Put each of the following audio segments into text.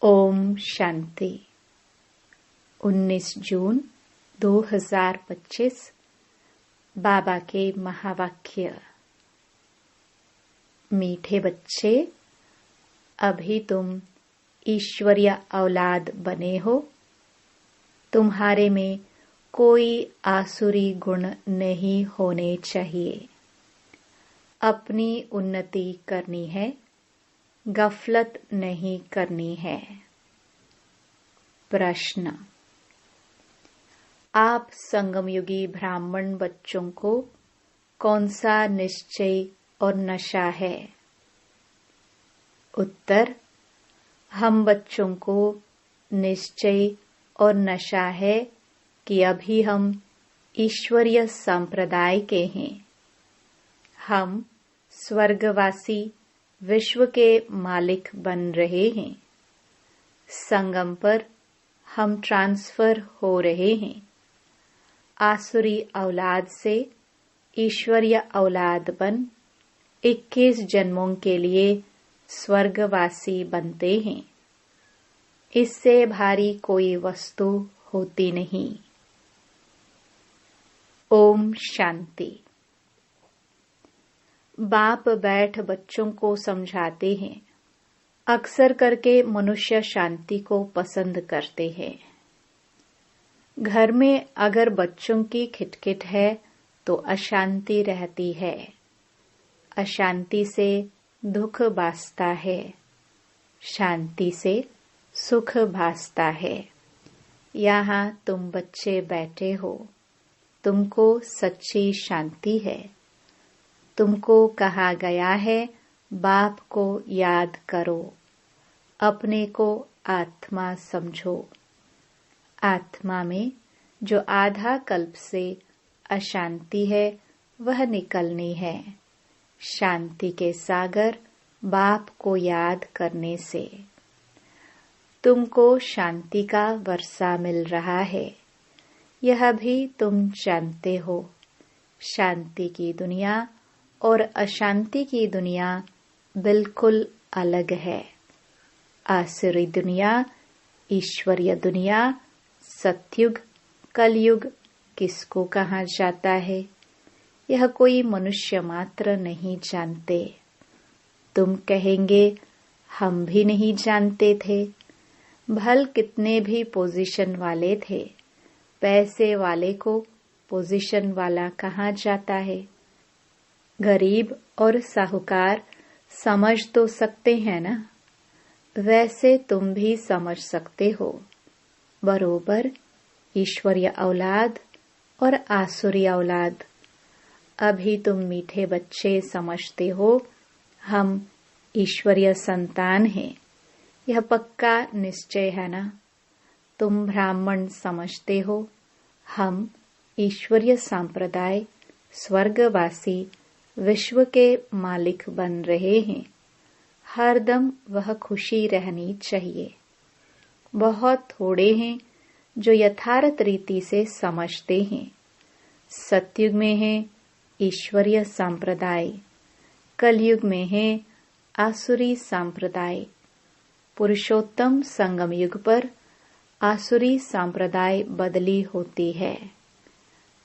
ओम शांति। 19 जून 2025 बाबा के महावाक्य। मीठे बच्चे, अभी तुम ईश्वरीय औलाद बने हो। तुम्हारे में कोई आसुरी गुण नहीं होने चाहिए। अपनी उन्नति करनी है, गफलत नहीं करनी है। प्रश्न: आप संगमयुगी ब्राह्मण बच्चों को कौन सा निश्चय और नशा है? उत्तर: हम बच्चों को निश्चय और नशा है कि अभी हम ईश्वरीय संप्रदाय के हैं। हम स्वर्गवासी विश्व के मालिक बन रहे हैं। संगम पर हम ट्रांसफर हो रहे हैं। आसुरी औलाद से ईश्वरीय औलाद बन 21 जन्मों के लिए स्वर्गवासी बनते हैं। इससे भारी कोई वस्तु होती नहीं। ओम शांति। बाप बैठ बच्चों को समझाते हैं। अक्सर करके मनुष्य शांति को पसंद करते हैं। घर में अगर बच्चों की खिटखिट है तो अशांति रहती है। अशांति से दुख भासता है, शांति से सुख भासता है। यहाँ तुम बच्चे बैठे हो, तुमको सच्ची शांति है। तुमको कहा गया है बाप को याद करो, अपने को आत्मा समझो। आत्मा में जो आधा कल्प से अशांति है वह निकलनी है। शांति के सागर बाप को याद करने से तुमको शांति का वर्षा मिल रहा है। यह भी तुम जानते हो। शांति की दुनिया और अशांति की दुनिया बिल्कुल अलग है। आसुरी दुनिया, ईश्वरीय दुनिया, सतयुग, कलयुग किसको कहा जाता है, यह कोई मनुष्य मात्र नहीं जानते। तुम कहेंगे हम भी नहीं जानते थे। भल कितने भी पोजीशन वाले थे, पैसे वाले को पोजीशन वाला कहा जाता है। गरीब और साहूकार समझ तो सकते हैं ना? वैसे तुम भी समझ सकते हो। बरोबर ईश्वरीय औलाद और आसुरी औलाद। अभी तुम मीठे बच्चे समझते हो हम ईश्वरीय संतान हैं। यह पक्का निश्चय है ना? तुम ब्राह्मण समझते हो हम ईश्वरीय संप्रदाय स्वर्गवासी विश्व के मालिक बन रहे हैं। हरदम वह खुशी रहनी चाहिए। बहुत थोड़े हैं जो यथार्थ रीति से समझते हैं। सतयुग में है ईश्वरीय संप्रदाय, कलयुग में है आसुरी संप्रदाय। पुरुषोत्तम संगम युग पर आसुरी संप्रदाय बदली होती है।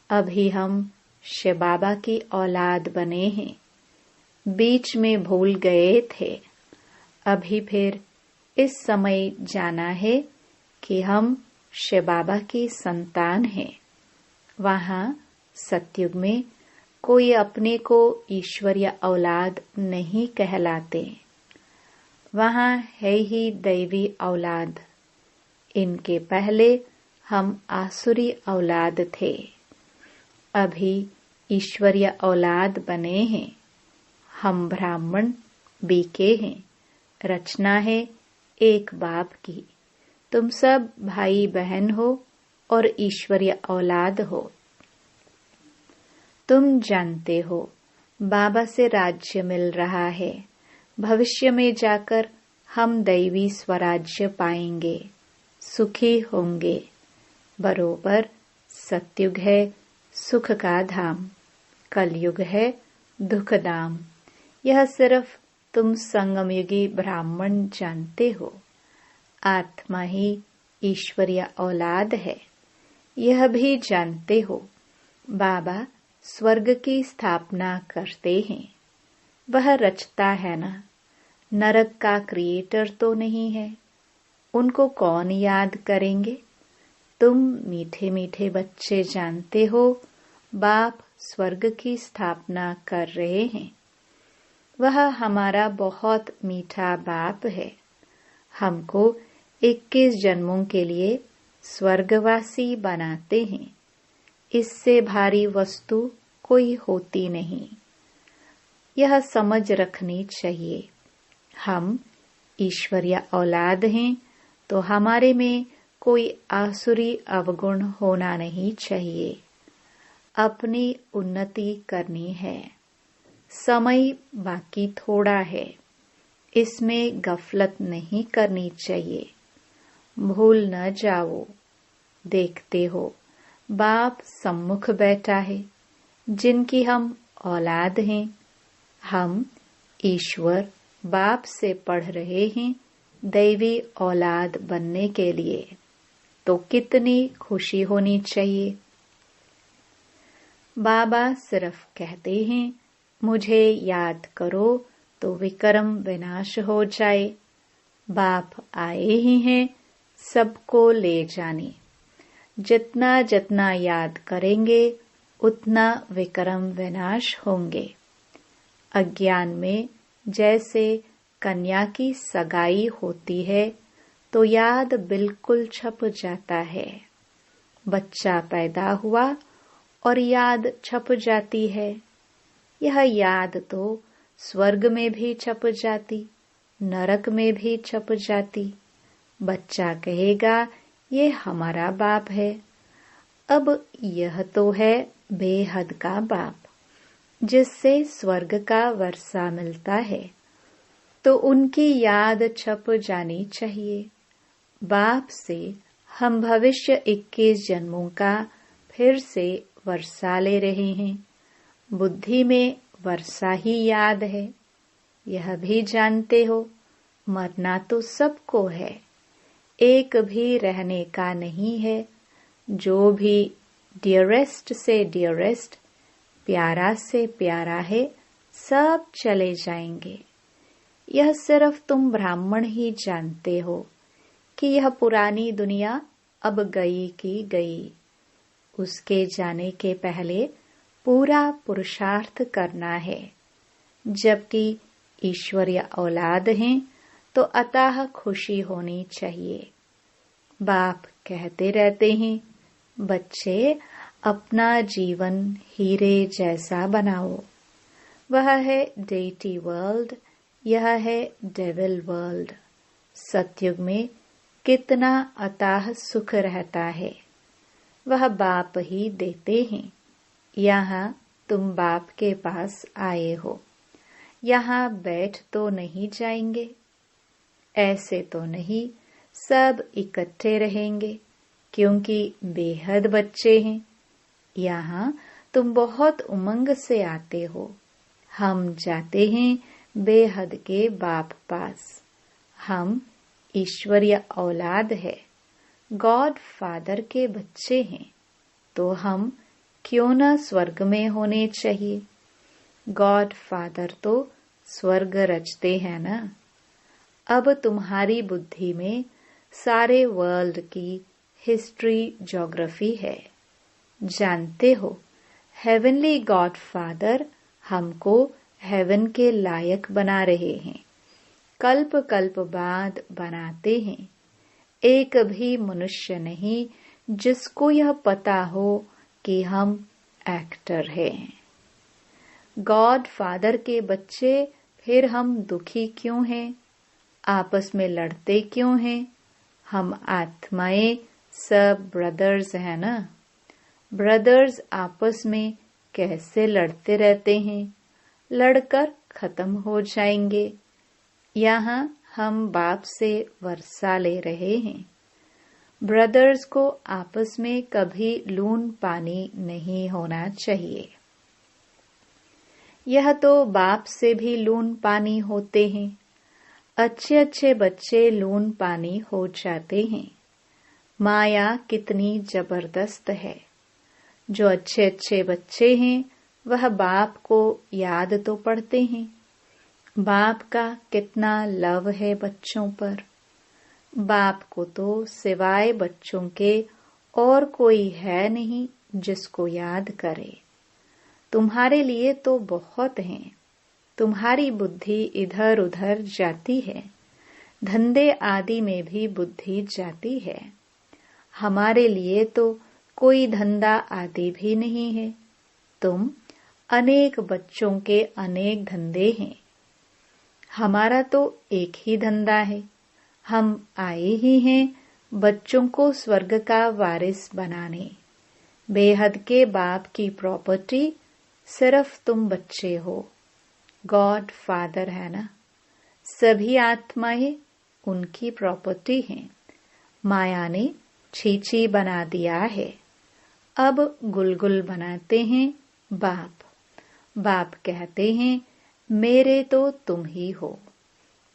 अभी हम शिव बाबा की औलाद बने हैं। बीच में भूल गए थे। अभी फिर इस समय जाना है कि हम शिव बाबा की संतान हैं। वहाँ सतयुग में कोई अपने को ईश्वरीय औलाद नहीं कहलाते। वहाँ है ही दैवी औलाद। इनके पहले हम आसुरी औलाद थे। अभी ईश्वरीय औलाद बने हैं। हम ब्राह्मण बीके हैं। रचना है एक बाप की। तुम सब भाई बहन हो और ईश्वरीय औलाद हो। तुम जानते हो बाबा से राज्य मिल रहा है। भविष्य में जाकर हम दैवी स्वराज्य पाएंगे, सुखी होंगे। बरोबर सतयुग है सुख का धाम, कलयुग है दुख धाम। यह सिर्फ तुम संगमयुगी ब्राह्मण जानते हो। आत्मा ही ईश्वरीय औलाद है, यह भी जानते हो। बाबा स्वर्ग की स्थापना करते हैं, वह रचता है ना, नरक का क्रिएटर तो नहीं है। उनको कौन याद करेंगे? तुम मीठे मीठे बच्चे जानते हो, बाप स्वर्ग की स्थापना कर रहे हैं। वह हमारा बहुत मीठा बाप है। हमको 21 जन्मों के लिए स्वर्गवासी बनाते हैं। इससे भारी वस्तु कोई होती नहीं। यह समझ रखनी चाहिए। हम ईश्वरीय औलाद हैं, तो हमारे में कोई आसुरी अवगुण होना नहीं चाहिए। अपनी उन्नति करनी है। समय बाकी थोड़ा है, इसमें गफलत नहीं करनी चाहिए। भूल न जाओ। देखते हो, बाप सम्मुख बैठा है, जिनकी हम औलाद हैं। हम ईश्वर बाप से पढ़ रहे हैं दैवी औलाद बनने के लिए, तो कितनी खुशी होनी चाहिए। बाबा सिर्फ कहते हैं, मुझे याद करो तो विक्रम विनाश हो जाए। बाप आए ही हैं सबको ले जाने। जितना जितना याद करेंगे उतना विक्रम विनाश होंगे। अज्ञान में जैसे कन्या की सगाई होती है तो याद बिल्कुल छप जाता है। बच्चा पैदा हुआ और याद छप जाती है। यह याद तो स्वर्ग में भी छप जाती, नरक में भी छप जाती। बच्चा कहेगा, ये हमारा बाप है। अब यह तो है बेहद का बाप, जिससे स्वर्ग का वर्षा मिलता है, तो उनकी याद छप जानी चाहिए। बाप से हम भविष्य 21 जन्मों का फिर से वर्षा ले रहे हैं। बुद्धि में वर्षा ही याद है। यह भी जानते हो, मरना तो सबको है, एक भी रहने का नहीं है। जो भी डियरेस्ट से डियरेस्ट, प्यारा से प्यारा है, सब चले जाएंगे। यह सिर्फ तुम ब्राह्मण ही जानते हो कि यह पुरानी दुनिया अब गई की गई। उसके जाने के पहले पूरा पुरुषार्थ करना है। जबकि ईश्वरीय औलाद हैं तो अतः खुशी होनी चाहिए। बाप कहते रहते हैं, बच्चे अपना जीवन हीरे जैसा बनाओ। वह है डेटी वर्ल्ड, यह है डेविल वर्ल्ड। सतयुग में कितना अथाह सुख रहता है, वह बाप ही देते हैं। यहाँ तुम बाप के पास आए हो, यहाँ बैठ तो नहीं जाएंगे। ऐसे तो नहीं, सब इकट्ठे रहेंगे, क्योंकि बेहद बच्चे हैं। यहाँ तुम बहुत उमंग से आते हो। हम जाते हैं बेहद के बाप पास। हम ईश्वरीय औलाद है, गॉड फादर के बच्चे हैं, तो हम क्यों न स्वर्ग में होने चाहिए। गॉड फादर तो स्वर्ग रचते हैं ना। अब तुम्हारी बुद्धि में सारे वर्ल्ड की हिस्ट्री ज्योग्राफी है। जानते हो, हेवनली गॉड फादर हमको हेवन के लायक बना रहे हैं। कल्प कल्प बाद बनाते हैं। एक भी मनुष्य नहीं जिसको यह पता हो कि हम एक्टर हैं। गॉड फादर के बच्चे, फिर हम दुखी क्यों हैं? आपस में लड़ते क्यों हैं? हम आत्माएं सब ब्रदर्स हैं ना। ब्रदर्स आपस में कैसे लड़ते रहते हैं? लड़कर खत्म हो जाएंगे। यहाँ हम बाप से वर्षा ले रहे हैं। ब्रदर्स को आपस में कभी लून पानी नहीं होना चाहिए। यह तो बाप से भी लून पानी होते हैं। अच्छे अच्छे बच्चे लून पानी हो जाते हैं। माया कितनी जबरदस्त है। जो अच्छे अच्छे बच्चे हैं वह बाप को याद तो पड़ते हैं। बाप का कितना लव है बच्चों पर। बाप को तो सिवाय बच्चों के और कोई है नहीं जिसको याद करे। तुम्हारे लिए तो बहुत हैं। तुम्हारी बुद्धि इधर उधर जाती है। धंधे आदि में भी बुद्धि जाती है। हमारे लिए तो कोई धंधा आदि भी नहीं है। तुम अनेक बच्चों के अनेक धंधे हैं। हमारा तो एक ही धंधा है। हम आए ही हैं बच्चों को स्वर्ग का वारिस बनाने। बेहद के बाप की प्रॉपर्टी सिर्फ तुम बच्चे हो। गॉड फादर है ना। सभी आत्माएं उनकी प्रॉपर्टी हैं। माया ने छीछी बना दिया है। अब गुलगुल बनाते हैं बाप। बाप कहते हैं मेरे तो तुम ही हो।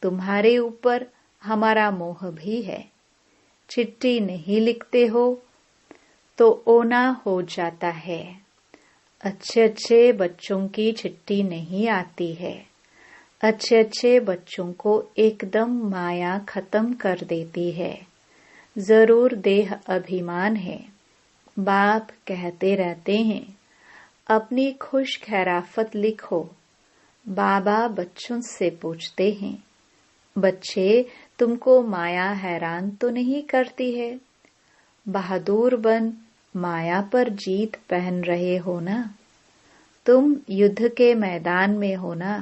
तुम्हारे ऊपर हमारा मोह भी है। चिट्ठी नहीं लिखते हो तो ओना हो जाता है। अच्छे अच्छे बच्चों की चिट्ठी नहीं आती है। अच्छे अच्छे बच्चों को एकदम माया खत्म कर देती है। जरूर देह अभिमान है। बाप कहते रहते हैं अपनी खुश खैराफत लिखो। बाबा बच्चों से पूछते हैं बच्चे तुमको माया हैरान तो नहीं करती है? बहादुर बन माया पर जीत पहन रहे हो ना। तुम युद्ध के मैदान में हो ना।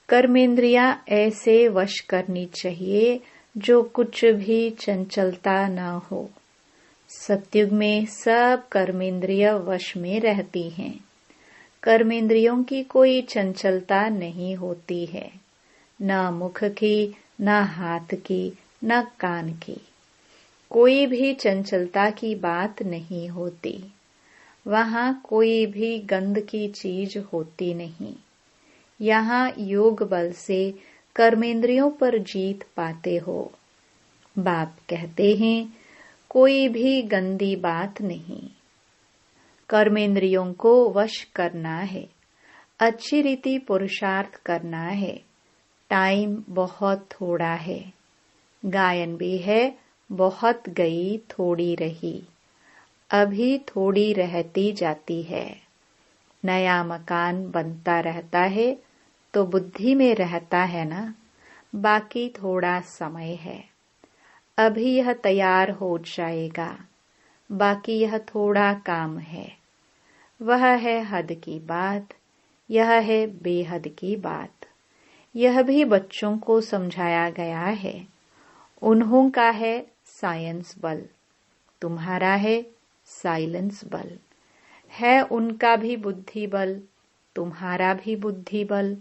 कर्मेंद्रियां ऐसे वश करनी चाहिए जो कुछ भी चंचलता न हो। सतयुग में सब कर्मेंद्रिय वश में रहती हैं। कर्मेंद्रियों की कोई चंचलता नहीं होती है। न मुख की, न हाथ की, न कान की। कोई भी चंचलता की बात नहीं होती। वहां कोई भी गंध की चीज होती नहीं। यहाँ योग बल से कर्मेंद्रियों पर जीत पाते हो। बाप कहते हैं कोई भी गंदी बात नहीं। कर्मेंद्रियों को वश करना है। अच्छी रीति पुरुषार्थ करना है। टाइम बहुत थोड़ा है। गायन भी है बहुत गई थोड़ी रही। अभी थोड़ी रहती जाती है। नया मकान बनता रहता है तो बुद्धि में रहता है ना। बाकी थोड़ा समय है। अभी यह तैयार हो जाएगा। बाकी यह थोड़ा काम है। वह है हद की बात। यह है बेहद की बात। यह भी बच्चों को समझाया गया है। उन्हों का है साइंस बल। तुम्हारा है साइलेंस बल। है उनका भी बुद्धि बल। तुम्हारा भी बुद्धि बल।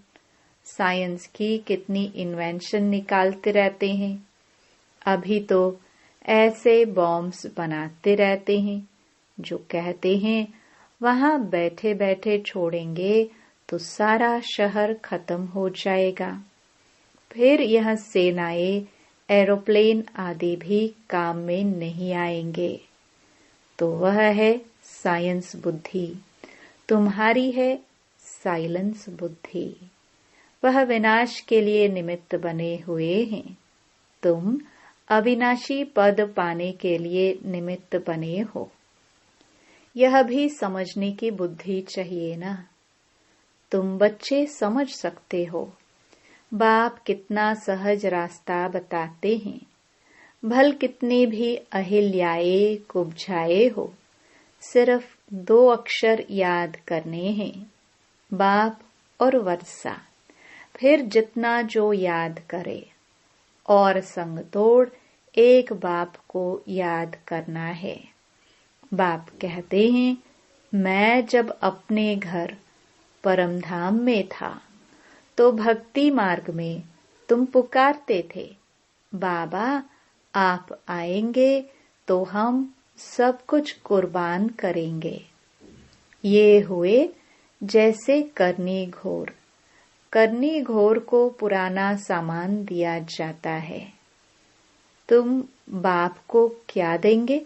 साइंस की कितनी इन्वेंशन निकालते रहते हैं। अभी तो ऐसे बॉम्ब्स बनाते रहते हैं जो कहते हैं वहां बैठे बैठे छोड़ेंगे तो सारा शहर खत्म हो जाएगा। फिर यह सेनाएं एरोप्लेन आदि भी काम में नहीं आएंगे। तो वह है साइंस बुद्धि। तुम्हारी है साइलेंस बुद्धि। वह विनाश के लिए निमित्त बने हुए हैं। तुम अविनाशी पद पाने के लिए निमित्त बने हो। यह भी समझने की बुद्धि चाहिए ना। तुम बच्चे समझ सकते हो। बाप कितना सहज रास्ता बताते हैं। भल कितने भी अहिल्याए कुब्जाए हो, सिर्फ 2 अक्षर याद करने हैं, बाप और वर्षा। फिर जितना जो याद करे और संग तोड़ एक बाप को याद करना है। बाप कहते हैं मैं जब अपने घर परमधाम में था तो भक्ति मार्ग में तुम पुकारते थे बाबा आप आएंगे तो हम सब कुछ कुर्बान करेंगे। ये हुए जैसे करनी घोर। करनी घोर को पुराना सामान दिया जाता है। तुम बाप को क्या देंगे?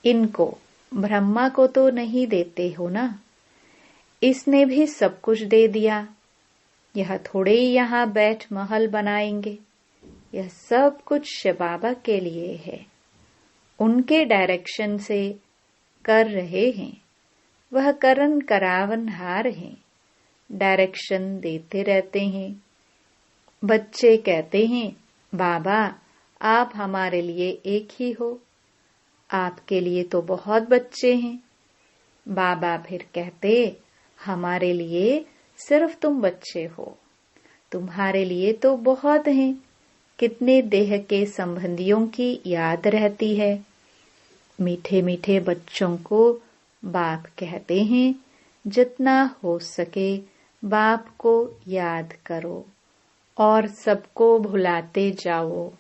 इनको, ब्रह्मा को तो नहीं देते हो ना। इसने भी सब कुछ दे दिया। यह थोड़े ही यहाँ बैठ महल बनाएंगे। यह सब कुछ शिव बाबा के लिए है। उनके डायरेक्शन से कर रहे हैं। वह करन करावनहार हैं। डायरेक्शन देते रहते हैं। बच्चे कहते हैं, बाबा आप हमारे लिए एक ही हो। आपके लिए तो बहुत बच्चे हैं। बाबा फिर कहते, हमारे लिए सिर्फ तुम बच्चे हो। तुम्हारे लिए तो बहुत हैं। कितने देह के संबंधियों की याद रहती है। मीठे मीठे बच्चों को बाप कहते हैं, जितना हो सके बाप को याद करो और सबको भुलाते जाओ।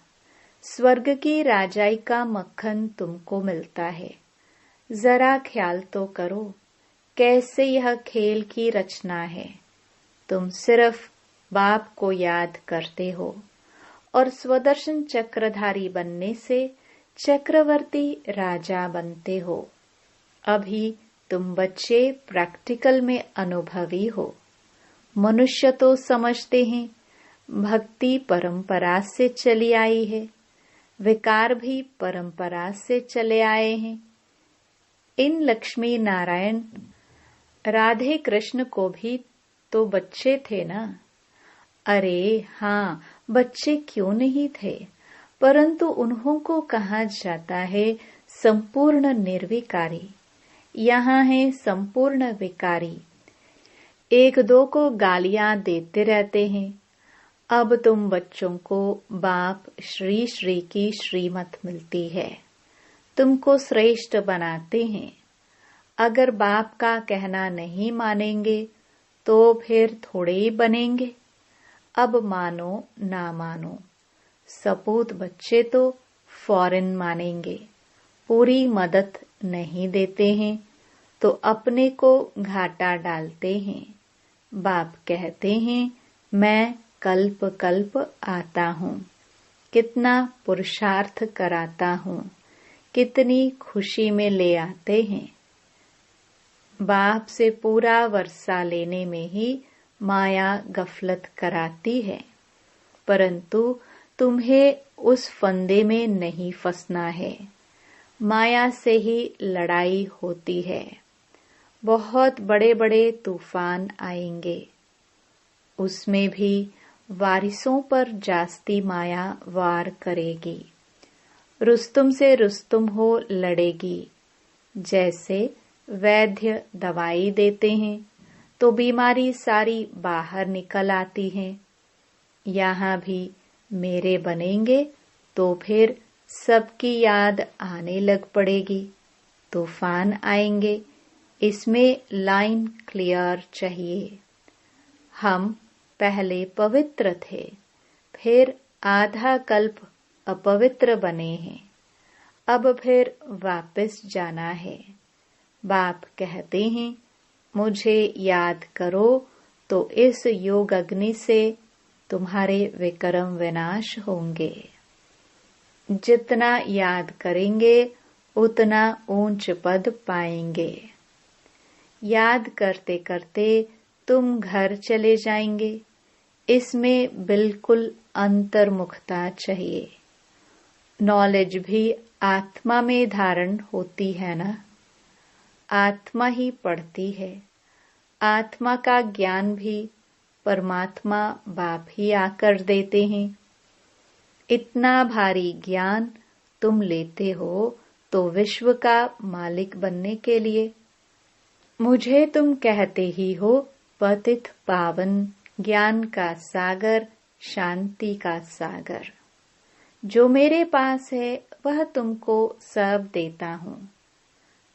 स्वर्ग की राजाई का मक्खन तुमको मिलता है। जरा ख्याल तो करो कैसे यह खेल की रचना है। तुम सिर्फ बाप को याद करते हो और स्वदर्शन चक्रधारी बनने से चक्रवर्ती राजा बनते हो। अभी तुम बच्चे प्रैक्टिकल में अनुभवी हो। मनुष्य तो समझते हैं भक्ति परंपरा से चली आई है। विकार भी परंपरा से चले आए हैं। इन लक्ष्मी नारायण राधे कृष्ण को भी तो बच्चे थे ना। अरे हाँ, बच्चे क्यों नहीं थे, परंतु उन्हों को कहा जाता है संपूर्ण निर्विकारी। यहाँ है संपूर्ण विकारी। एक दो को गालियां देते रहते हैं। अब तुम बच्चों को बाप श्री श्री की श्रीमत मिलती है। तुमको श्रेष्ठ बनाते हैं। अगर बाप का कहना नहीं मानेंगे तो फिर थोड़े ही बनेंगे। अब मानो ना मानो, सपूत बच्चे तो फौरन मानेंगे। पूरी मदद नहीं देते हैं तो अपने को घाटा डालते हैं। बाप कहते हैं, मैं कल्प कल्प आता हूँ। कितना पुरुषार्थ कराता हूँ, कितनी खुशी में ले आते हैं। बाप से पूरा वर्षा लेने में ही माया गफलत कराती है, परंतु तुम्हें उस फंदे में नहीं फंसना है। माया से ही लड़ाई होती है। बहुत बड़े बड़े तूफान आएंगे। उसमें भी वारिसों पर जास्ती माया वार करेगी। रुस्तुम से रुस्तुम हो लड़ेगी। जैसे वैद्य दवाई देते हैं तो बीमारी सारी बाहर निकल आती है। यहाँ भी मेरे बनेंगे तो फिर सबकी याद आने लग पड़ेगी। तूफान आएंगे, इसमें लाइन क्लियर चाहिए। हम पहले पवित्र थे, फिर आधा कल्प अपवित्र बने हैं। अब फिर वापस जाना है। बाप कहते हैं, मुझे याद करो तो इस योग अग्नि से तुम्हारे विक्रम विनाश होंगे। जितना याद करेंगे उतना ऊंच पद पाएंगे। याद करते करते तुम घर चले जाएंगे। इसमें बिल्कुल अंतर्मुखता चाहिए। नॉलेज भी आत्मा में धारण होती है ना। आत्मा ही पढ़ती है। आत्मा का ज्ञान भी परमात्मा बाप ही आकर देते हैं। इतना भारी ज्ञान तुम लेते हो तो विश्व का मालिक बनने के लिए। मुझे तुम कहते ही हो पतित पावन, ज्ञान का सागर, शांति का सागर। जो मेरे पास है वह तुमको सब देता हूँ।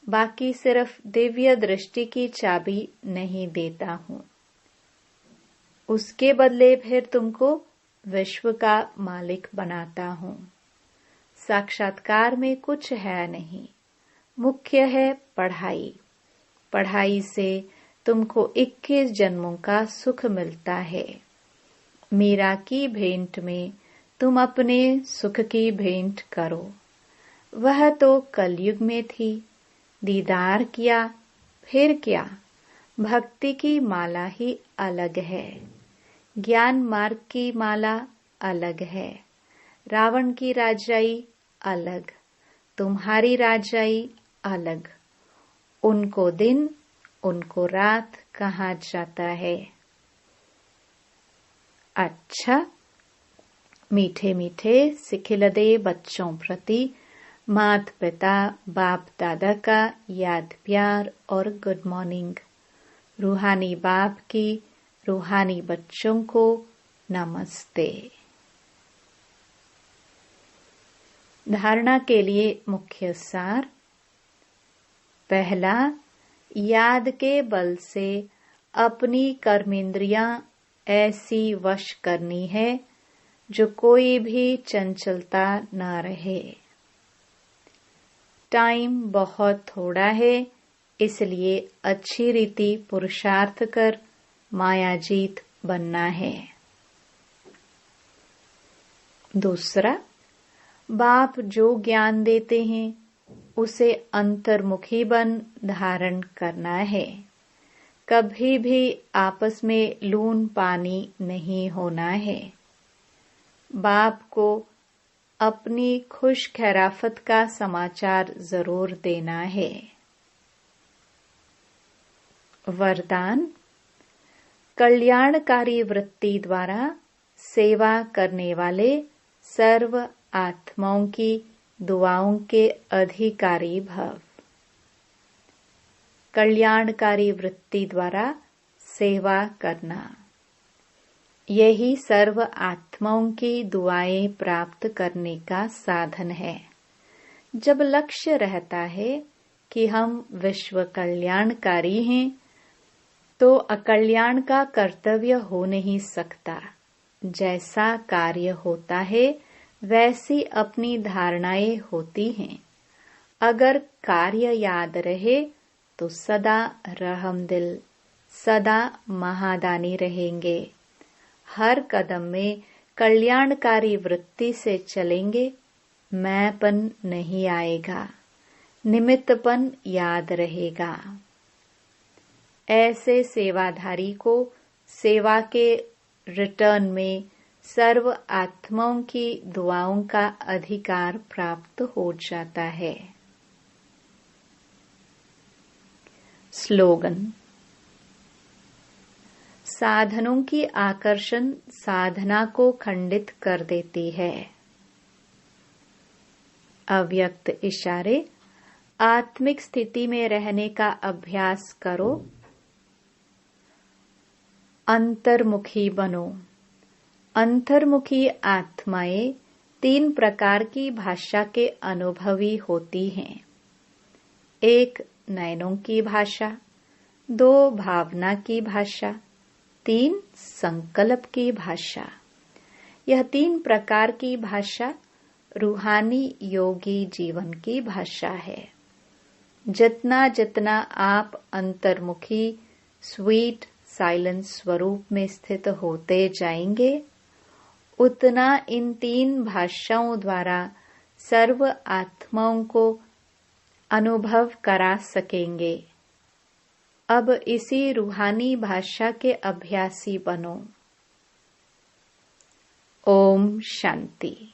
बाकी सिर्फ दिव्य दृष्टि की चाबी नहीं देता हूँ। उसके बदले फिर तुमको विश्व का मालिक बनाता हूँ। साक्षात्कार में कुछ है नहीं। मुख्य है पढ़ाई। पढ़ाई से तुमको 21 जन्मों का सुख मिलता है। मीरा की भेंट में तुम अपने सुख की भेंट करो। वह तो कलयुग में थी, दीदार किया, फिर क्या। भक्ति की माला ही अलग है, ज्ञान मार्ग की माला अलग है। रावण की राजाई अलग, तुम्हारी राजाई अलग। उनको दिन, उनको रात कहा जाता है। अच्छा, मीठे मीठे सिखिलदे बच्चों प्रति माता पिता बाप दादा का याद प्यार और गुड मॉर्निंग। रूहानी बाप की रूहानी बच्चों को नमस्ते। धारणा के लिए मुख्य सार। पहला, याद के बल से अपनी कर्मेंद्रियां ऐसी वश करनी है जो कोई भी चंचलता न रहे। टाइम बहुत थोड़ा है, इसलिए अच्छी रीति पुरुषार्थ कर मायाजीत बनना है। दूसरा, बाप जो ज्ञान देते हैं उसे अंतर्मुखी बन धारण करना है। कभी भी आपस में लून पानी नहीं होना है। बाप को अपनी खुश खैराफत का समाचार जरूर देना है। वरदान, कल्याणकारी वृत्ति द्वारा सेवा करने वाले सर्व आत्माओं की दुआओं के अधिकारी भव। कल्याणकारी वृत्ति द्वारा सेवा करना, यही सर्व आत्माओं की दुआएं प्राप्त करने का साधन है। जब लक्ष्य रहता है कि हम विश्व कल्याणकारी हैं, तो अकल्याण का कर्तव्य हो नहीं सकता। जैसा कार्य होता है वैसी अपनी धारणाएं होती हैं। अगर कार्य याद रहे तो सदा रहमदिल, सदा महादानी रहेंगे। हर कदम में कल्याणकारी वृत्ति से चलेंगे, मैंपन नहीं आएगा, निमित्तपन याद रहेगा। ऐसे सेवाधारी को सेवा के रिटर्न में सर्व आत्माओं की दुआओं का अधिकार प्राप्त हो जाता है। स्लोगन। साधनों की आकर्षण साधना को खंडित कर देती है। अव्यक्त इशारे। आत्मिक स्थिति में रहने का अभ्यास करो। अंतर्मुखी बनो। अंतर्मुखी आत्माएं 3 प्रकार की भाषा के अनुभवी होती हैं। 1 नयनों की भाषा, 2 भावना की भाषा, 3 संकल्प की भाषा। यह 3 प्रकार की भाषा रूहानी योगी जीवन की भाषा है। जितना जितना आप अंतर्मुखी स्वीट साइलेंस स्वरूप में स्थित होते जाएंगे, उतना इन 3 भाषाओं द्वारा सर्व आत्माओं को अनुभव करा सकेंगे। अब इसी रूहानी भाषा के अभ्यासी बनो। ओम शांति।